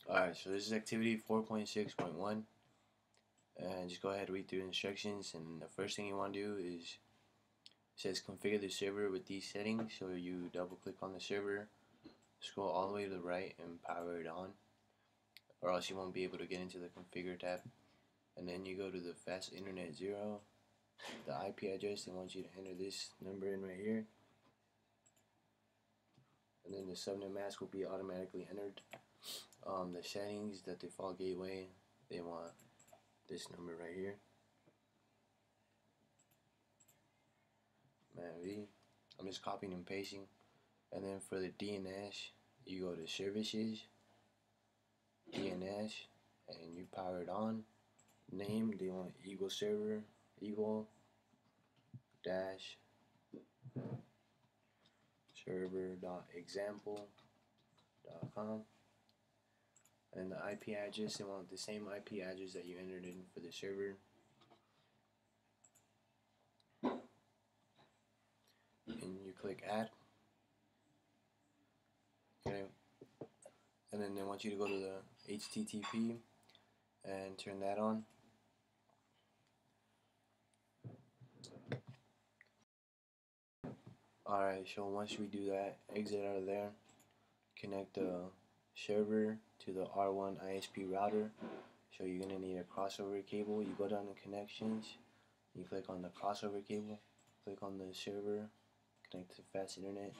Alright, so this is activity 4.6.1, and just go ahead and read through the instructions. And the first thing you want to do is, it says configure the server with these settings. So you double click on the server, scroll all the way to the right and power it on, or else you won't be able to get into the configure tab. And then you go to the fast internet 0, the IP address. They want you to enter this number in right here, and then the subnet mask will be automatically entered. The settings, the default gateway, they want this number right here, MAN-V. I'm just copying and pasting. And then for the DNS, you go to services, DNS, and you power it on. Name, they want Eagle server, Eagle dash server.example.com. And the IP address, they want the same IP address that you entered in for the server. And you click add. Okay. And then they want you to go to the HTTP and turn that on. Alright, so once we do that, exit out of there, connect the server to the R1 ISP router. So you're going to need a crossover cable. You go down to connections, you click on the crossover cable, click on the server, connect to fast internet,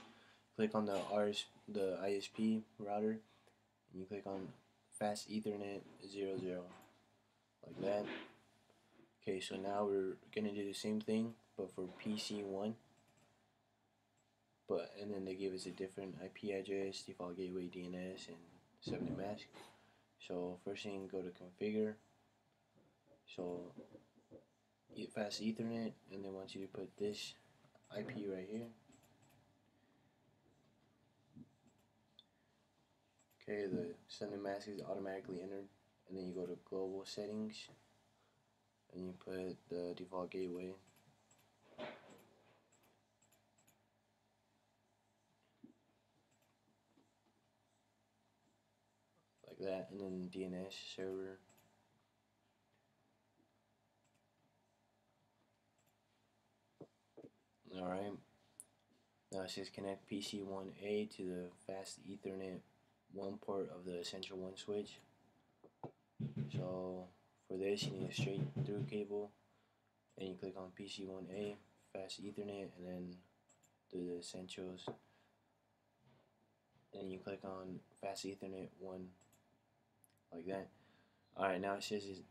click on the ISP router, and you click on fast ethernet 00, like that. Okay, so now we're going to do the same thing, but for PC1. And then they give us a different IP address, default gateway, DNS, and subnet mask. So first thing, go to configure. So fast Ethernet, and they want you to put this IP right here. Okay, the subnet mask is automatically entered, and then you go to global settings, and you put the default gateway. Like that, and then DNS server. Alright, now it says connect PC1A to the fast Ethernet 1 port of the Essential 1 switch. So for this, you need a straight through cable, and you click on PC1A, fast Ethernet, and then do the Essentials, and you click on fast Ethernet 1, like that. Alright, now it says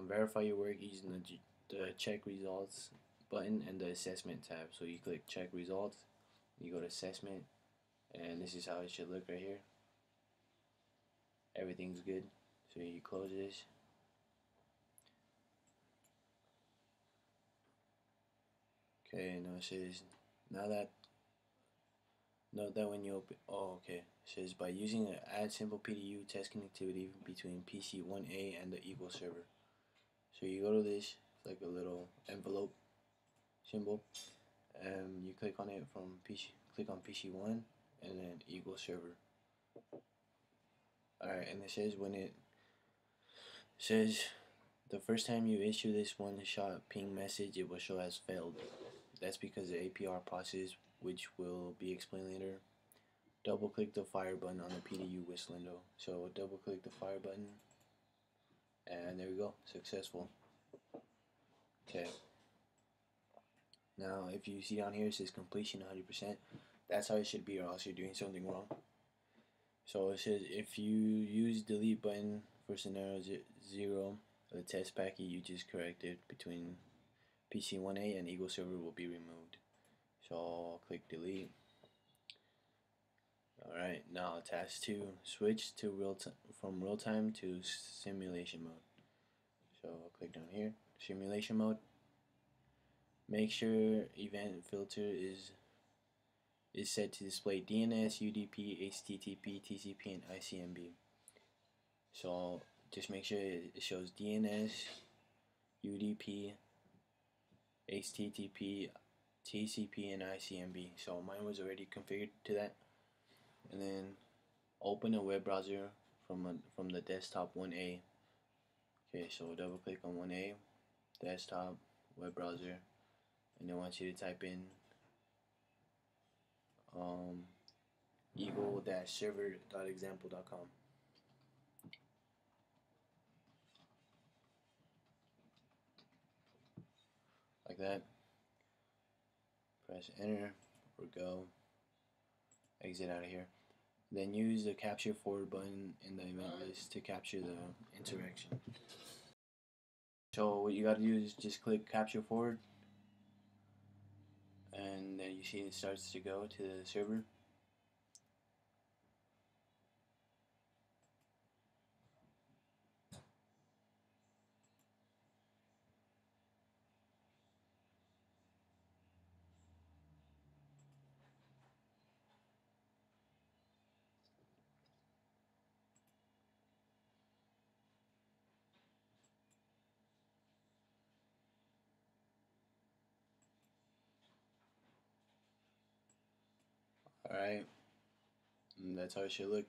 verify your work using the check results button and the assessment tab. So you click check results, you go to assessment, and this is how it should look right here. Everything's good. So you close this. Okay, now it says note that when you open, it says by using an add simple PDU test connectivity between PC1A and the Eagle server. So you go to this, like a little envelope symbol, and you click on it from click on PC1 and then Eagle server. Alright, and it says the first time you issue this one-shot ping message, it will show as failed. That's because the APR process, which will be explained later. Double click the fire button on the PDU whistle window. So double click the fire button, and there we go, successful. Okay. Now if you see down here it says completion 100%, that's how it should be, or else you're doing something wrong. So it says if you use delete button for scenario 0, the test packet you just corrected between PC1A and Eagle server will be removed. So I'll click delete. Alright, now task 2, switch to from real time to simulation mode. So I'll click down here, simulation mode. Make sure event filter is set to display DNS, UDP, HTTP, TCP, and ICMP. So just make sure it shows DNS, UDP, HTTP, TCP, and ICMP. So mine was already configured to that. And then open a web browser from the desktop 1A. Okay, so double click on 1A, desktop, web browser, and I want you to type in eagle-server.example.com. Like that. Press enter or go. Exit out of here. Then use the capture forward button in the event list to capture the interaction. So what you got to do is just click capture forward, and then you see it starts to go to the server. Alright, and that's how it should look.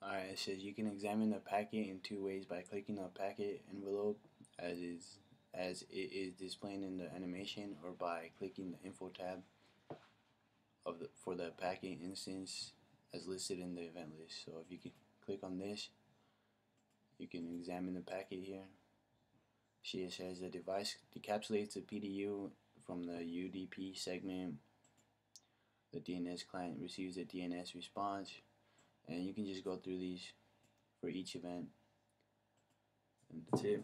Alright, it says you can examine the packet in two ways: by clicking the packet envelope as it is displayed in the animation, or by clicking the info tab for the packet instance as listed in the event list. So if you can click on this, you can examine the packet here. See, it says the device decapsulates the PDU from the UDP segment. The DNS client receives a DNS response, and you can just go through these for each event, and that's it.